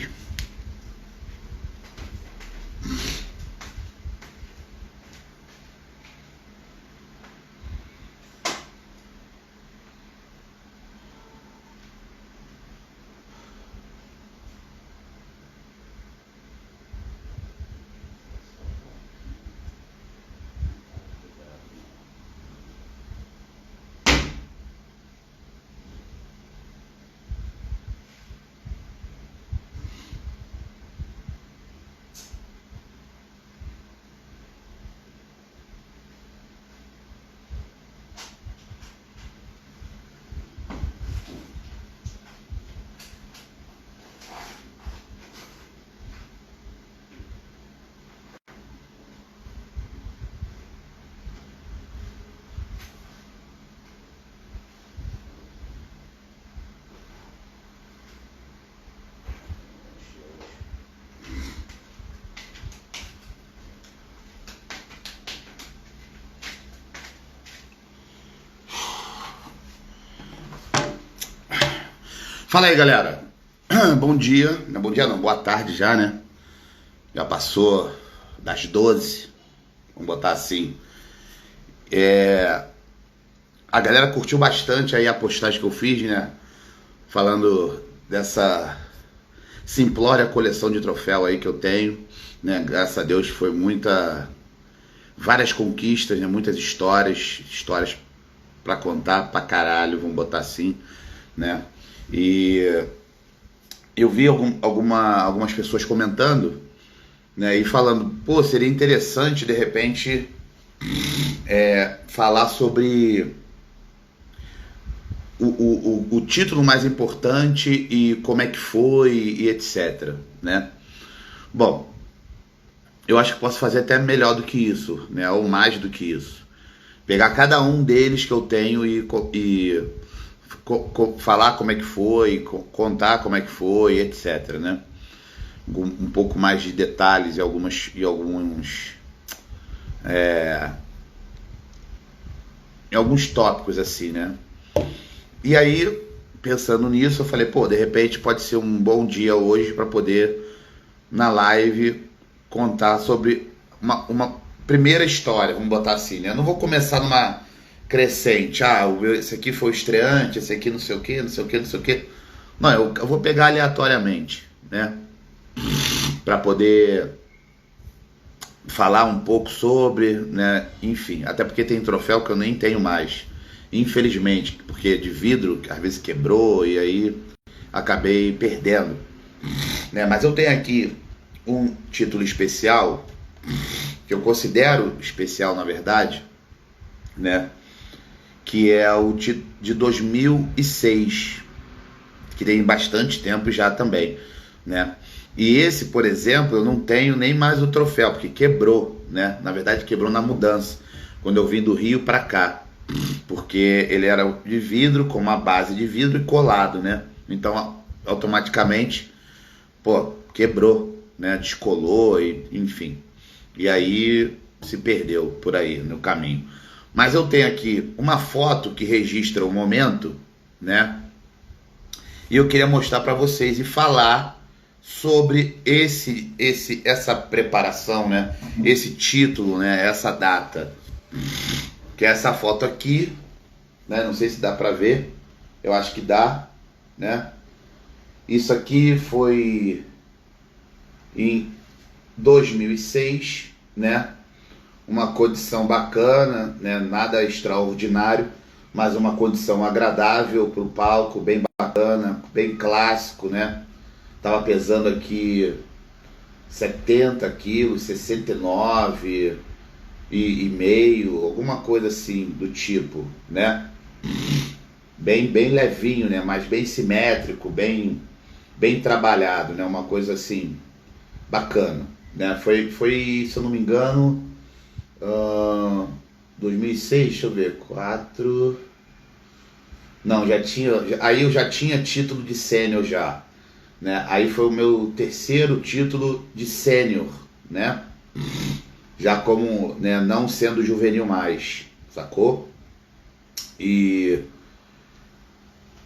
aí. Fala aí, galera. Bom dia. Não, bom dia não, boa tarde já, né? Já passou das 12. Vamos botar assim. A galera curtiu bastante aí a postagem que eu fiz, né? Falando dessa simplória coleção de troféu aí que eu tenho, né? Graças a Deus foi várias conquistas, né? Muitas histórias pra contar pra caralho, vamos botar assim, né? E eu vi algumas pessoas comentando, né, e falando, pô, seria interessante de repente falar sobre o título mais importante e como é que foi e etc, né? Bom, eu acho que posso fazer até melhor do que isso, né, ou mais do que isso. Pegar cada um deles que eu tenho e falar como é que foi, contar como é que foi, etc, né? Um pouco mais de detalhes e alguns em alguns tópicos assim, né? E aí, pensando nisso, eu falei, pô, de repente pode ser um bom dia hoje para poder na live contar sobre uma primeira história, vamos botar assim, né? Eu não vou começar numa crescente, esse aqui foi o estreante, esse aqui não sei o que, não sei o que, não sei o que. Não, eu vou pegar aleatoriamente, né? Para poder falar um pouco sobre, né? Enfim, até porque tem troféu que eu nem tenho mais, infelizmente, porque de vidro, às vezes quebrou e aí acabei perdendo, né? Mas eu tenho aqui um título especial, que eu considero especial na verdade, né? Que é o de 2006, que tem bastante tempo já também, né? E esse, por exemplo, eu não tenho nem mais o troféu, porque quebrou, né? Na verdade, quebrou na mudança, quando eu vim do Rio para cá, porque ele era de vidro, com uma base de vidro e colado, né? Então, automaticamente, pô, quebrou, né? Descolou, enfim. E aí se perdeu por aí no caminho. Mas eu tenho aqui uma foto que registra o momento, né? E eu queria mostrar para vocês e falar sobre essa preparação, né? Esse título, né? Essa data. Que é essa foto aqui, né? Não sei se dá para ver. Eu acho que dá, né? Isso aqui foi em 2006, né? Uma condição bacana, né? Nada extraordinário, mas uma condição agradável para o palco, bem bacana, bem clássico, né? Tava pesando aqui 70 quilos, 69 e meio, alguma coisa assim do tipo, né? Bem levinho, né? Mas bem simétrico, bem trabalhado, né? Uma coisa assim bacana, né? Foi, se eu não me engano, 2006, deixa eu ver, 4... Não, aí eu já tinha título de sênior já, né? Aí foi o meu terceiro título de sênior, né? Já como, né, não sendo juvenil mais, sacou? E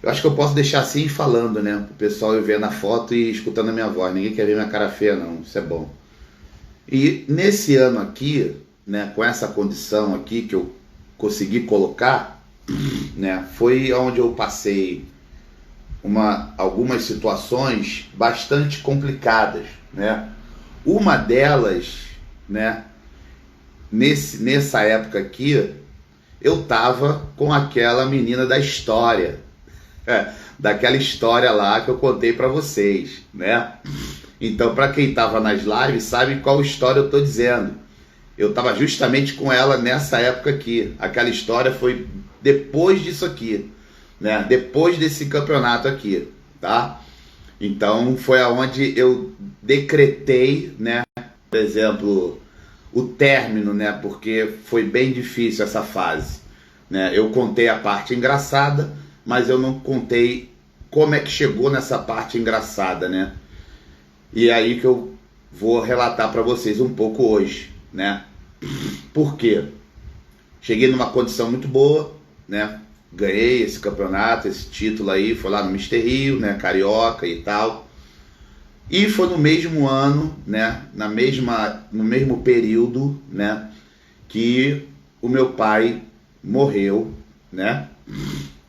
Eu acho que eu posso deixar assim falando, né? O pessoal ir vendo a foto e escutando a minha voz. Ninguém quer ver minha cara feia, não. Isso é bom. E nesse ano aqui, né, com essa condição aqui que eu consegui colocar, né, foi onde eu passei algumas situações bastante complicadas, né? Uma delas, né, nessa época aqui, eu tava com aquela menina da história, daquela história lá que eu contei para vocês, né? Então, para quem tava nas lives, sabe qual história eu tô dizendo. Eu tava justamente com ela nessa época aqui. Aquela história foi depois disso aqui, né? Depois desse campeonato aqui, tá? Então, foi aonde eu decretei, né? Por exemplo, o término, né? Porque foi bem difícil essa fase, né? Eu contei a parte engraçada, mas eu não contei como é que chegou nessa parte engraçada, né? E é aí que eu vou relatar para vocês um pouco hoje, né? Por quê? Cheguei numa condição muito boa, né? Ganhei esse campeonato, esse título aí, foi lá no Mister Rio, né? Carioca e tal. E foi no mesmo ano, né? No mesmo período, né? Que o meu pai morreu, né?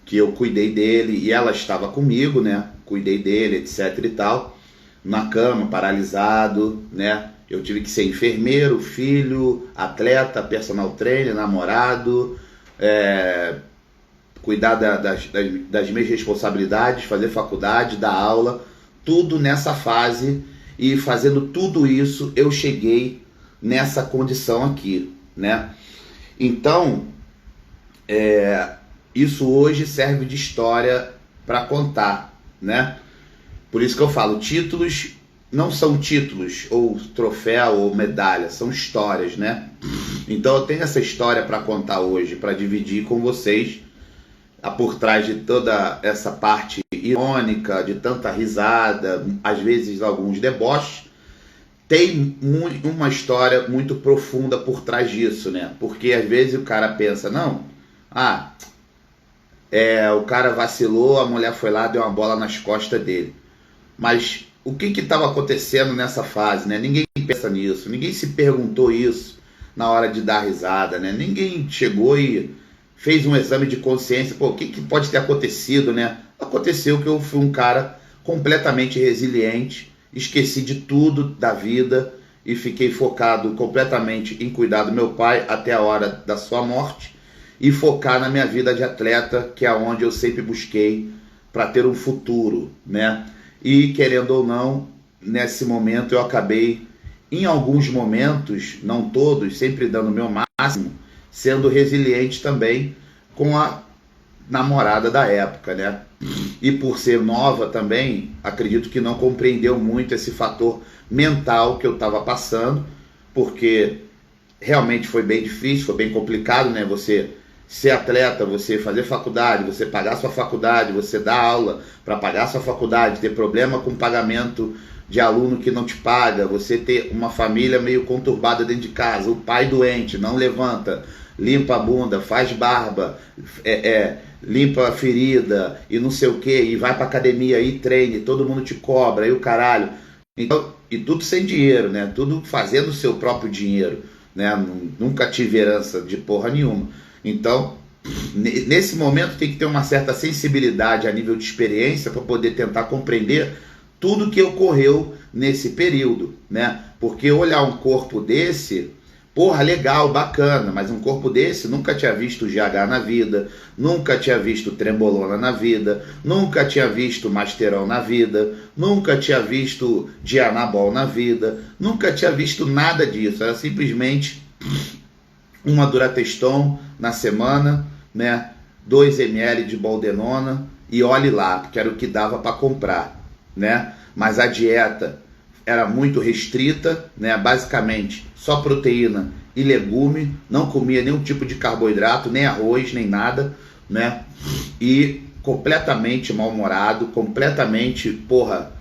Que eu cuidei dele e ela estava comigo, né? Cuidei dele, etc e tal. Na cama, paralisado, né? Eu tive que ser enfermeiro, filho, atleta, personal trainer, namorado, cuidar das minhas responsabilidades, fazer faculdade, dar aula, tudo nessa fase. E fazendo tudo isso, eu cheguei nessa condição aqui, né? Então, isso hoje serve de história para contar, né? Por isso que eu falo, títulos não são títulos, ou troféu, ou medalha, são histórias, né? Então eu tenho essa história para contar hoje, para dividir com vocês, por trás de toda essa parte irônica, de tanta risada, às vezes alguns deboches, tem uma história muito profunda por trás disso, né? Porque às vezes o cara pensa, não, o cara vacilou, a mulher foi lá, deu uma bola nas costas dele. Mas o que estava acontecendo nessa fase, né? Ninguém pensa nisso, ninguém se perguntou isso na hora de dar risada, né? Ninguém chegou e fez um exame de consciência, pô, o que pode ter acontecido, né? Aconteceu que eu fui um cara completamente resiliente, esqueci de tudo da vida e fiquei focado completamente em cuidar do meu pai até a hora da sua morte e focar na minha vida de atleta, que é onde eu sempre busquei para ter um futuro, né? E, querendo ou não, nesse momento eu acabei, em alguns momentos, não todos, sempre dando o meu máximo, sendo resiliente também com a namorada da época, né? E por ser nova também, acredito que não compreendeu muito esse fator mental que eu estava passando, porque realmente foi bem difícil, foi bem complicado, né? Você ser atleta, você fazer faculdade, você pagar sua faculdade, você dar aula para pagar sua faculdade, ter problema com pagamento de aluno que não te paga, você ter uma família meio conturbada dentro de casa, o pai doente, não levanta, limpa a bunda, faz barba, limpa a ferida e não sei o que, e vai pra academia e treine, todo mundo te cobra, e o caralho. Então, e tudo sem dinheiro, né? Tudo fazendo o seu próprio dinheiro, né? Nunca tive herança de porra nenhuma. Então, nesse momento tem que ter uma certa sensibilidade a nível de experiência para poder tentar compreender tudo que ocorreu nesse período, né? Porque olhar um corpo desse, porra, legal, bacana, mas um corpo desse nunca tinha visto GH na vida, nunca tinha visto trembolona na vida, nunca tinha visto masterão na vida, nunca tinha visto dianabol na vida, nunca tinha visto nada disso, era simplesmente uma Durateston na semana, né? 2 ml de boldenona e olhe lá, porque era o que dava para comprar, né? Mas a dieta era muito restrita, né? Basicamente só proteína e legume, não comia nenhum tipo de carboidrato, nem arroz, nem nada, né? E completamente mal-humorado, completamente, porra,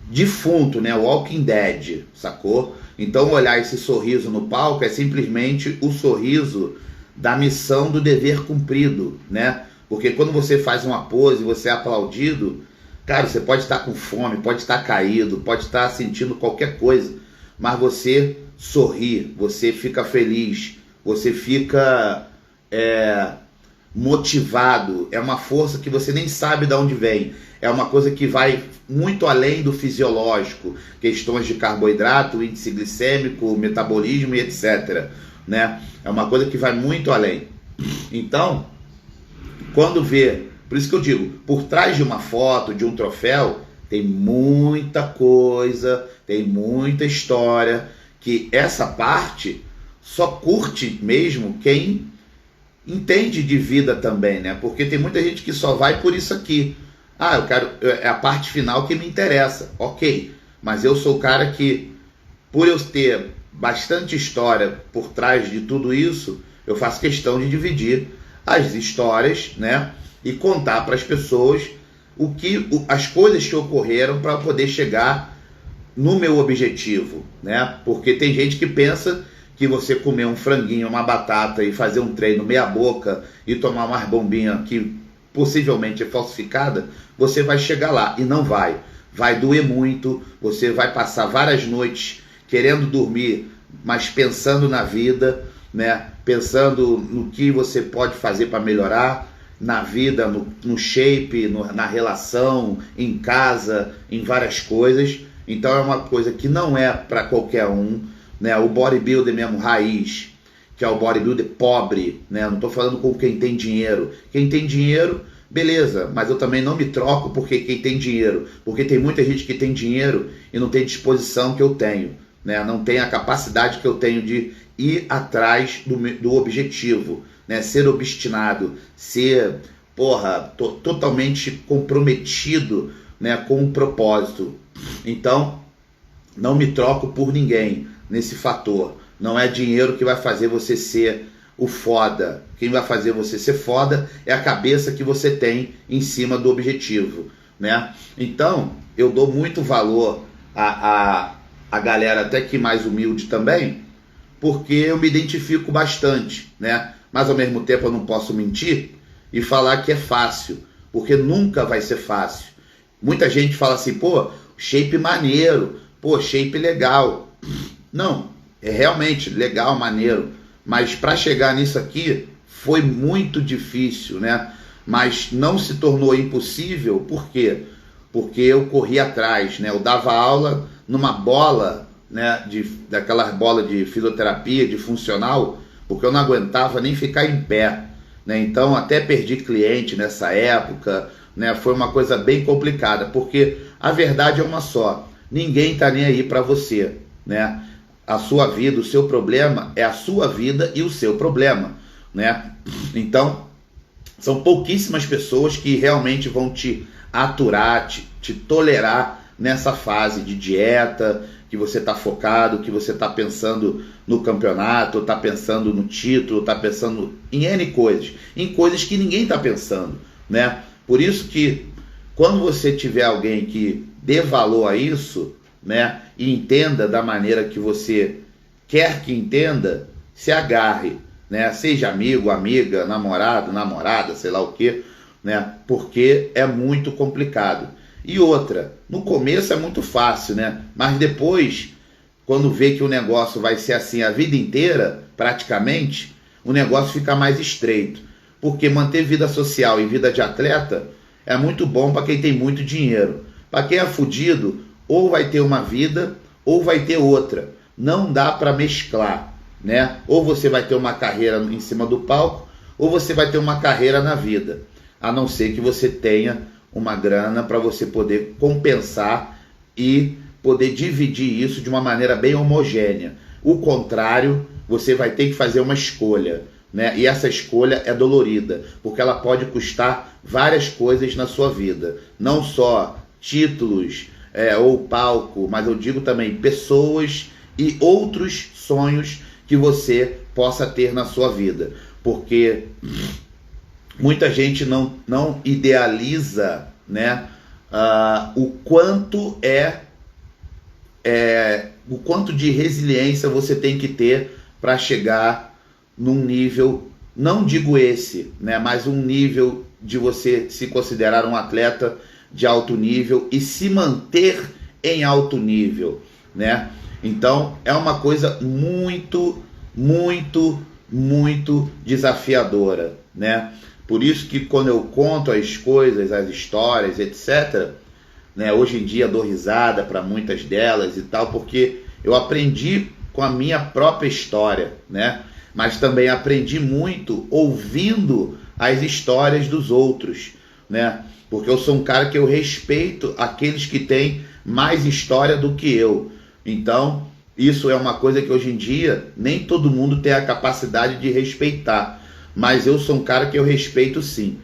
defunto, né? Walking Dead, sacou? Então olhar esse sorriso no palco é simplesmente o sorriso da missão do dever cumprido, né? Porque quando você faz uma pose, você é aplaudido, cara, você pode estar com fome, pode estar caído, pode estar sentindo qualquer coisa, mas você sorri, você fica feliz, você fica motivado, é uma força que você nem sabe de onde vem, é uma coisa que vai muito além do fisiológico, questões de carboidrato, índice glicêmico, metabolismo e etc. Né? É uma coisa que vai muito além. Então, quando vê, por isso que eu digo, por trás de uma foto, de um troféu, tem muita coisa, tem muita história, que essa parte só curte mesmo quem entende de vida também, né? Porque tem muita gente que só vai por isso aqui. Ah, eu quero, é a parte final que me interessa. Ok, mas eu sou o cara que, por eu ter bastante história por trás de tudo isso, eu faço questão de dividir as histórias, né? E contar para as pessoas as coisas que ocorreram para poder chegar no meu objetivo, né? Porque tem gente que pensa que você comer um franguinho, uma batata e fazer um treino meia boca e tomar umas bombinhas que possivelmente é falsificada, você vai chegar lá, e não vai. Vai doer muito, você vai passar várias noites querendo dormir, mas pensando na vida, né? Pensando no que você pode fazer para melhorar na vida, no shape, na relação, em casa, em várias coisas. Então é uma coisa que não é para qualquer um, né? O bodybuilder mesmo, raiz, que é o bodybuilder pobre, né? Não estou falando com quem tem dinheiro. Quem tem dinheiro, beleza, mas eu também não me troco porque quem tem dinheiro. Porque tem muita gente que tem dinheiro e não tem disposição que eu tenho, né? Não tem a capacidade que eu tenho de ir atrás do objetivo, né? Ser obstinado, ser, totalmente comprometido, né? Com um propósito. Então, não me troco por ninguém nesse fator. Não é dinheiro que vai fazer você ser o foda. Quem vai fazer você ser foda é a cabeça que você tem em cima do objetivo, né? Então, eu dou muito valor a galera até que mais humilde também, porque eu me identifico bastante, né? Mas ao mesmo tempo eu não posso mentir e falar que é fácil, porque nunca vai ser fácil. Muita gente fala assim, shape maneiro, shape legal. Não, é realmente legal, maneiro, mas para chegar nisso aqui foi muito difícil, né? Mas não se tornou impossível, por quê? Porque eu corri atrás, né? Eu dava aula numa bola, né? Daquelas bolas de fisioterapia, de funcional, porque eu não aguentava nem ficar em pé, né? Então até perdi cliente nessa época, né? Foi uma coisa bem complicada, porque a verdade é uma só, ninguém tá nem aí para você, né? A sua vida, o seu problema é a sua vida e o seu problema, né? Então, são pouquíssimas pessoas que realmente vão te aturar, te tolerar nessa fase de dieta, que você está focado, que você está pensando no campeonato, está pensando no título, está pensando em N coisas, em coisas que ninguém está pensando, né? Por isso que quando você tiver alguém que dê valor a isso, né, e entenda da maneira que você quer que entenda, se agarre, né, seja amigo, amiga, namorado, namorada, sei lá o que, né, porque é muito complicado. E outra, no começo é muito fácil, né, mas depois, quando vê que o negócio vai ser assim a vida inteira, praticamente, o negócio fica mais estreito, porque manter vida social e vida de atleta é muito bom para quem tem muito dinheiro. Para quem é fudido, ou vai ter uma vida, ou vai ter outra. Não dá para mesclar, né? Ou você vai ter uma carreira em cima do palco, ou você vai ter uma carreira na vida. A não ser que você tenha uma grana para você poder compensar e poder dividir isso de uma maneira bem homogênea. O contrário, você vai ter que fazer uma escolha, né? E essa escolha é dolorida, porque ela pode custar várias coisas na sua vida. Não só títulos, ou palco, mas eu digo também pessoas e outros sonhos que você possa ter na sua vida, porque muita gente não idealiza, né, o quanto o quanto de resiliência você tem que ter para chegar num nível, não digo esse, né, mas um nível de você se considerar um atleta de alto nível e se manter em alto nível, né? Então é uma coisa muito, muito, muito desafiadora, né? Por isso que quando eu conto as coisas, as histórias, etc., né, hoje em dia dou risada para muitas delas e tal, porque eu aprendi com a minha própria história, né? Mas também aprendi muito ouvindo as histórias dos outros, né? Porque eu sou um cara que eu respeito aqueles que têm mais história do que eu. Então, isso é uma coisa que hoje em dia nem todo mundo tem a capacidade de respeitar. Mas eu sou um cara que eu respeito sim,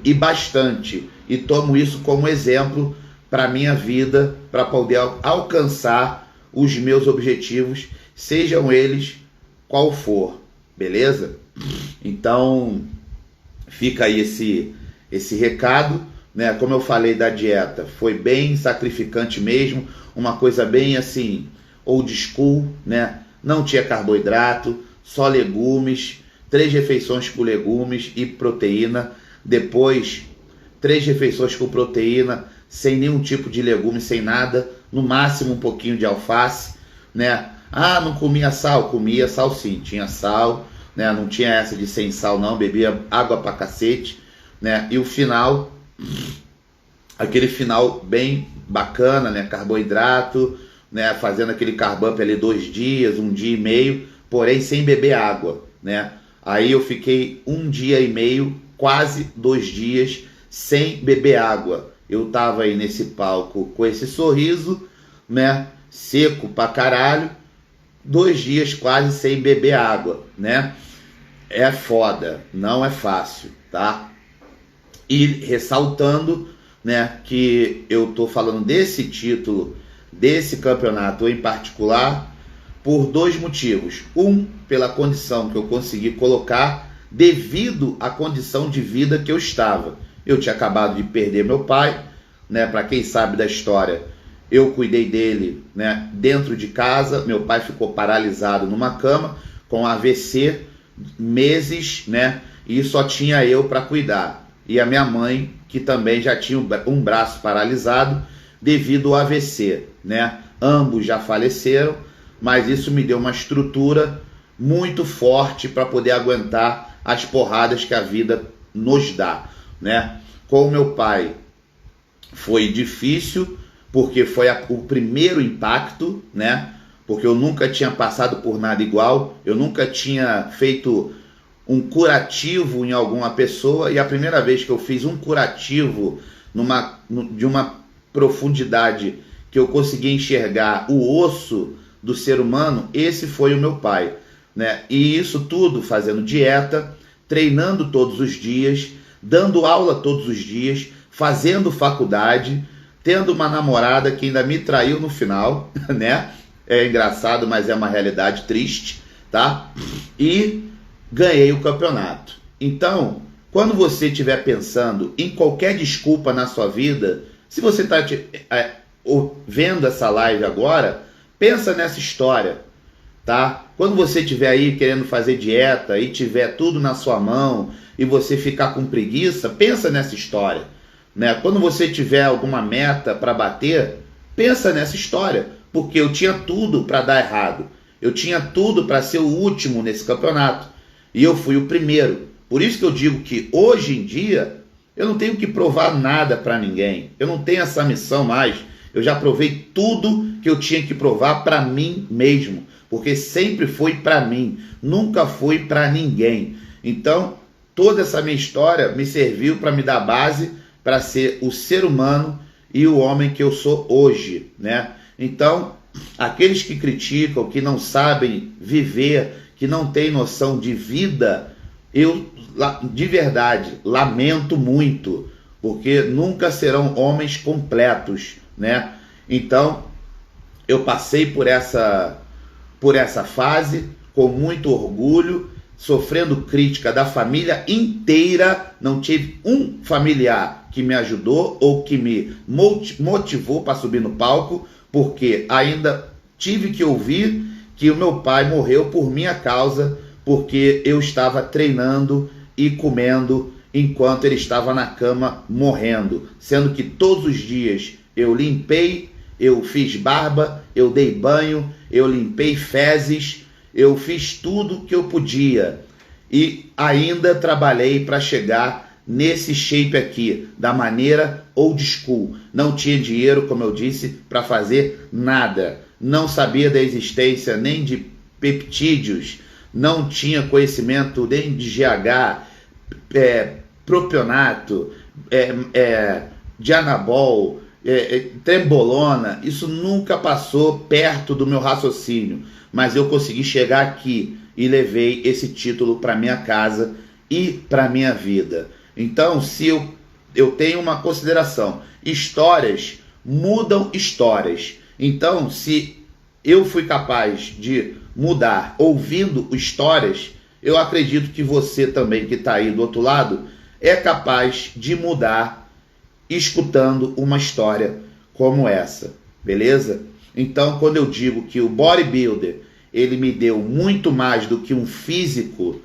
e bastante. E tomo isso como exemplo para a minha vida, para poder alcançar os meus objetivos, sejam eles qual for, beleza? Então, fica aí esse recado, né? Como eu falei da dieta, foi bem sacrificante mesmo, uma coisa bem assim, old school, né? Não tinha carboidrato, só legumes, 3 refeições com legumes e proteína, depois 3 refeições com proteína, sem nenhum tipo de legume, sem nada, no máximo um pouquinho de alface, né? Ah, não comia sal? Comia sal sim, tinha sal, né? Não tinha essa de sem sal não, bebia água pra cacete, né? E o final, aquele final bem bacana, né? Carboidrato, né? Fazendo aquele carb up ali 2 dias, 1 dia e meio, porém sem beber água, né? Aí eu fiquei 1 dia e meio, quase 2 dias, sem beber água. Eu tava aí nesse palco com esse sorriso, né? Seco pra caralho, 2 dias quase sem beber água, né? É foda, não é fácil, tá? E ressaltando, né, que eu tô falando desse título, desse campeonato em particular, por 2 motivos. Um, pela condição que eu consegui colocar devido à condição de vida que eu estava. Eu tinha acabado de perder meu pai, né? Para quem sabe da história, eu cuidei dele, né, dentro de casa. Meu pai ficou paralisado numa cama com AVC, meses, né? E só tinha eu para cuidar. E a minha mãe, que também já tinha um braço paralisado devido ao AVC, né? Ambos já faleceram, mas isso me deu uma estrutura muito forte para poder aguentar as porradas que a vida nos dá, né? Com o meu pai foi difícil, porque foi o primeiro impacto, né? Porque eu nunca tinha passado por nada igual, eu nunca tinha feito um curativo em alguma pessoa, e a primeira vez que eu fiz um curativo de uma profundidade que eu consegui enxergar o osso do ser humano, esse foi o meu pai, né? E isso tudo fazendo dieta, treinando todos os dias, dando aula todos os dias, fazendo faculdade, tendo uma namorada que ainda me traiu no final, né? É engraçado, mas é uma realidade triste, tá? E ganhei o campeonato. Então, quando você estiver pensando em qualquer desculpa na sua vida, se você está vendo essa live agora, pensa nessa história, tá? Quando você estiver aí querendo fazer dieta e tiver tudo na sua mão e você ficar com preguiça, pensa nessa história, né? Quando você tiver alguma meta para bater, pensa nessa história, porque eu tinha tudo para dar errado. Eu tinha tudo para ser o último nesse campeonato e eu fui o primeiro. Por isso que eu digo que hoje em dia eu não tenho que provar nada para ninguém. Eu não tenho essa missão mais. Eu já provei tudo que eu tinha que provar para mim mesmo, porque sempre foi para mim, nunca foi para ninguém. Então, toda essa minha história me serviu para me dar base para ser o ser humano e o homem que eu sou hoje, né? Então, aqueles que criticam, que não sabem viver, que não têm noção de vida, eu de verdade lamento muito, porque nunca serão homens completos, né? Então, eu passei por essa fase com muito orgulho, sofrendo crítica da família inteira. Não tive um familiar que me ajudou ou que me motivou para subir no palco, porque ainda tive que ouvir que o meu pai morreu por minha causa, porque eu estava treinando e comendo enquanto ele estava na cama morrendo, sendo que todos os dias eu limpei, eu fiz barba, eu dei banho, eu limpei fezes, eu fiz tudo que eu podia e ainda trabalhei para chegar nesse shape aqui, da maneira old school. Não tinha dinheiro, como eu disse, para fazer nada. Não sabia da existência nem de peptídeos, não tinha conhecimento nem de GH, propionato, dianabol, trembolona. Isso nunca passou perto do meu raciocínio, mas eu consegui chegar aqui e levei esse título para minha casa e para minha vida. Então, se eu tenho uma consideração, histórias mudam histórias. Então, se eu fui capaz de mudar ouvindo histórias, eu acredito que você também que está aí do outro lado é capaz de mudar escutando uma história como essa, beleza? Então, quando eu digo que o bodybuilder, ele me deu muito mais do que um físico,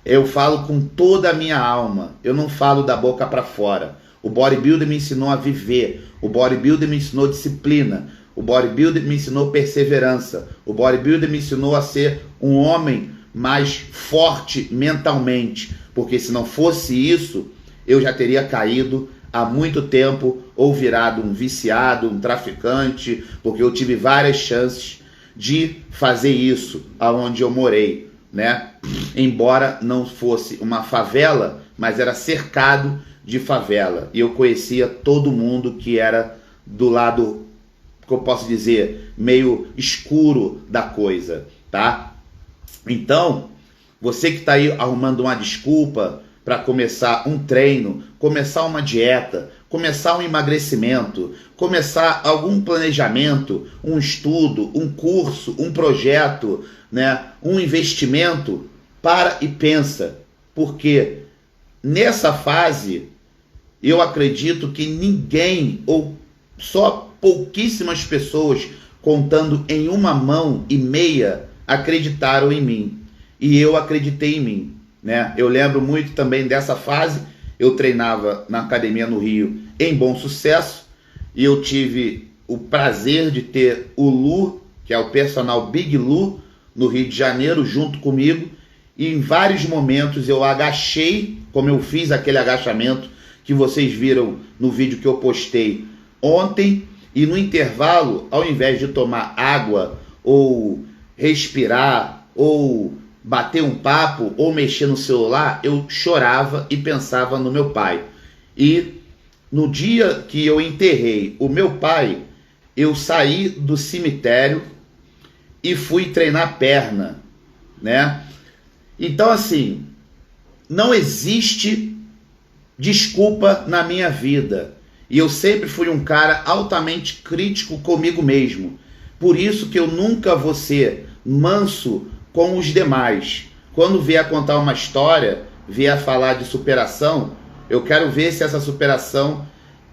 eu falo com toda a minha alma, eu não falo da boca para fora. O bodybuilder me ensinou a viver, o bodybuilder me ensinou disciplina, o bodybuilder me ensinou perseverança, o bodybuilder me ensinou a ser um homem mais forte mentalmente, porque se não fosse isso, eu já teria caído há muito tempo ou virado um viciado, um traficante, porque eu tive várias chances de fazer isso aonde eu morei, né? Embora não fosse uma favela, mas era cercado de favela. E eu conhecia todo mundo que era do lado, que eu posso dizer, meio escuro da coisa, tá? Então, você que está aí arrumando uma desculpa para começar um treino, começar uma dieta, começar um emagrecimento, começar algum planejamento, um estudo, um curso, um projeto, né, um investimento, para e pensa, porque nessa fase eu acredito que ninguém, ou só pouquíssimas pessoas, contando em uma mão e meia, acreditaram em mim, e eu acreditei em mim, né? Eu lembro muito também dessa fase. Eu treinava na academia no Rio em Bom Sucesso, e eu tive o prazer de ter o Lu, que é o personal Big Lu, no Rio de Janeiro, junto comigo, e em vários momentos eu agachei, como eu fiz aquele agachamento que vocês viram no vídeo que eu postei ontem, e no intervalo, ao invés de tomar água, ou respirar, ou bater um papo, ou mexer no celular, eu chorava e pensava no meu pai. E no dia que eu enterrei o meu pai, eu saí do cemitério e fui treinar perna, né? Então, assim, não existe desculpa na minha vida. E eu sempre fui um cara altamente crítico comigo mesmo. Por isso que eu nunca vou ser manso com os demais. Quando vier contar uma história, vier falar de superação, eu quero ver se essa superação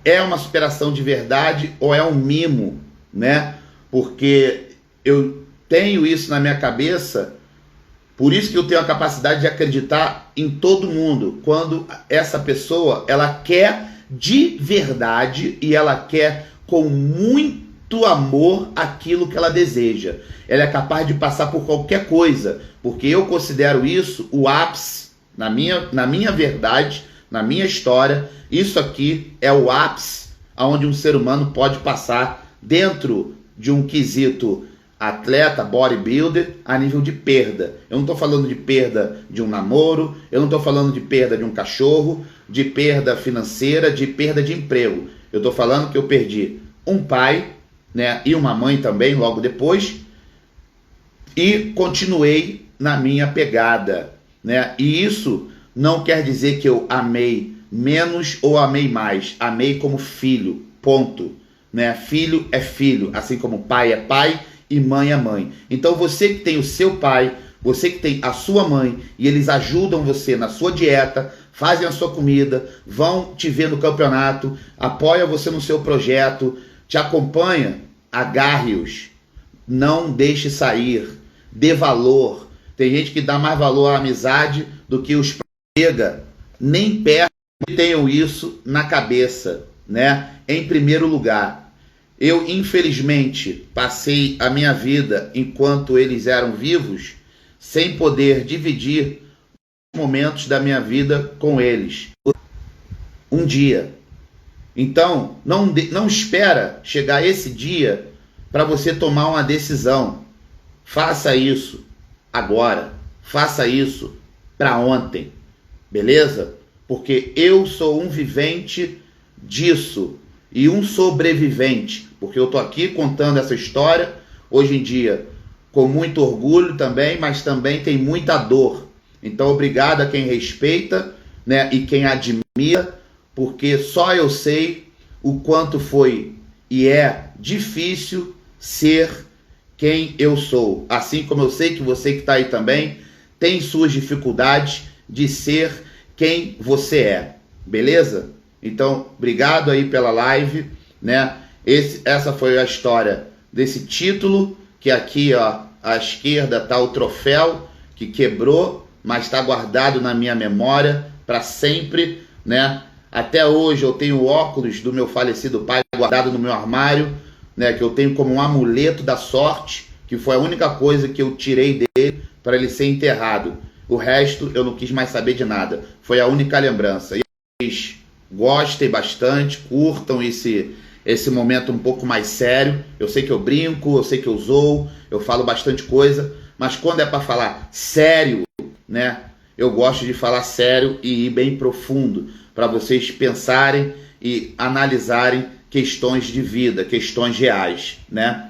é uma superação de verdade ou é um mimo, né? Porque eu tenho isso na minha cabeça, por isso que eu tenho a capacidade de acreditar em todo mundo, quando essa pessoa, ela quer de verdade e ela quer com muito amor aquilo que ela deseja. Ela é capaz de passar por qualquer coisa, porque eu considero isso o ápice, na minha verdade, na minha história. Isso aqui é o ápice aonde um ser humano pode passar dentro de um quesito atleta, bodybuilder, a nível de perda. Eu não estou falando de perda de um namoro, eu não estou falando de perda de um cachorro, de perda financeira, de perda de emprego. Eu estou falando que eu perdi um pai, né, e uma mãe também logo depois, e continuei na minha pegada, né? E isso não quer dizer que eu amei menos ou amei mais. Amei como filho, ponto, né? Filho é filho, assim como pai é pai e mãe é mãe. Então você que tem o seu pai, você que tem a sua mãe, e eles ajudam você na sua dieta, fazem a sua comida, vão te ver no campeonato, apoiam você no seu projeto, te acompanha, agarre-os, não deixe sair, dê valor. Tem gente que dá mais valor à amizade do que os pega nem perto tenham isso na cabeça, né? Em primeiro lugar, eu infelizmente passei a minha vida enquanto eles eram vivos, sem poder dividir momentos da minha vida com eles. Um dia. Então, não espera chegar esse dia para você tomar uma decisão. Faça isso agora. Faça isso para ontem. Beleza? Porque eu sou um vivente disso e um sobrevivente. Porque eu tô aqui contando essa história hoje em dia com muito orgulho também, mas também tem muita dor. Então, obrigado a quem respeita, né, e quem admira, porque só eu sei o quanto foi e é difícil ser quem eu sou. Assim como eu sei que você que está aí também tem suas dificuldades de ser quem você é. Beleza? Então, obrigado aí pela live, né? Essa foi a história desse título, que aqui, ó, à esquerda tá o troféu que quebrou, mas está guardado na minha memória para sempre, né? Até hoje eu tenho o óculos do meu falecido pai guardado no meu armário, né? Que eu tenho como um amuleto da sorte, que foi a única coisa que eu tirei dele para ele ser enterrado. O resto eu não quis mais saber de nada. Foi a única lembrança. E vocês gostem bastante, curtam esse momento um pouco mais sério. Eu sei que eu brinco, eu sei que eu zoo, eu falo bastante coisa, mas quando é para falar sério, né? Eu gosto de falar sério e ir bem profundo, para vocês pensarem e analisarem questões de vida, questões reais, né?